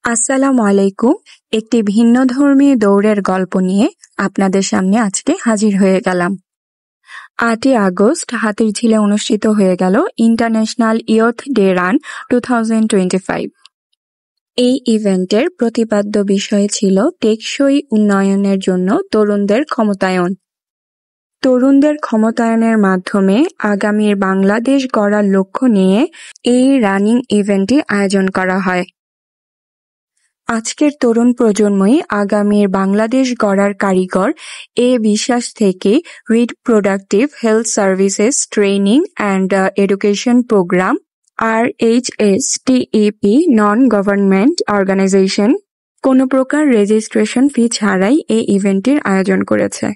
আসসালামু আলাইকুম। একটি ভিন্নধর্মী দৌড়ের গল্প নিয়ে আপনাদের সামনে আজকে হাজির হয়ে গেলাম। 8ই আগস্ট হাতিরঝিলে অনুষ্ঠিত হয়ে গেল ইন্টারন্যাশনাল ইয়ুথ ডে রান 2025। এই ইভেন্টের প্রতিপাদ্য বিষয় ছিল টেকসই উন্নয়নের জন্য তরুণদের ক্ষমতায়ন। তরুণদের ক্ষমতায়নের মাধ্যমে আগামীর বাংলাদেশ গড়ার লক্ষ্য নিয়ে এই রানিং ইভেন্টটি আয়োজন করা হয়। আজকের তরুণ প্রজন্মই আগামীর বাংলাদেশ গড়ার কারিগর এ বিশ্বাস থেকে reproductive health services training and education programme RHSTEP non government organisation কোনো প্রকার রেজিস্ট্রেশন ফি ছাড়াই এই ইভেন্টটির আয়োজন করেছে।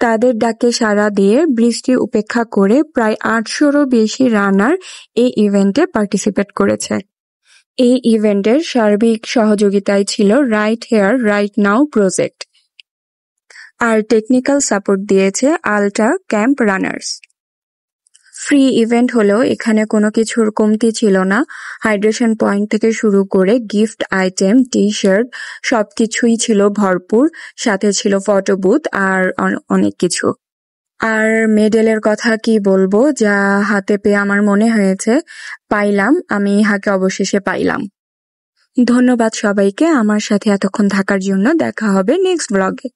তাদের ডাকে সাড়া দিয়ে বৃষ্টি উপেক্ষা করে প্রায় 800রও বেশি রানার এই ইভেন্টে পার্টিসিপেট করেছে। এই ইভেন্টের সার্বিক সহযোগিতায় ছিল right here right now project, আর টেকনিক্যাল সাপোর্ট দিয়েছে ultra camp runners. Free event হলেও এখানে কোনো কিছুর কমতি ছিল না। হাইড্রেশন পয়েন্ট থেকে শুরু করে গিফট আইটেম, টি-শার্ট সবকিছুই ছিল ভরপুর, সাথে ছিল ফটো বুথ আর অনেক কিছু। আর মেডেলের কথা কি বলবো, যা হাতে পেয়ে আমার মনে হয়েছে আমি ইহাকে অবশেষে পাইলাম। ধন্যবাদ সবাইকে আমার সাথে এতক্ষণ থাকার জন্য। দেখা হবে নেক্সট ব্লগে।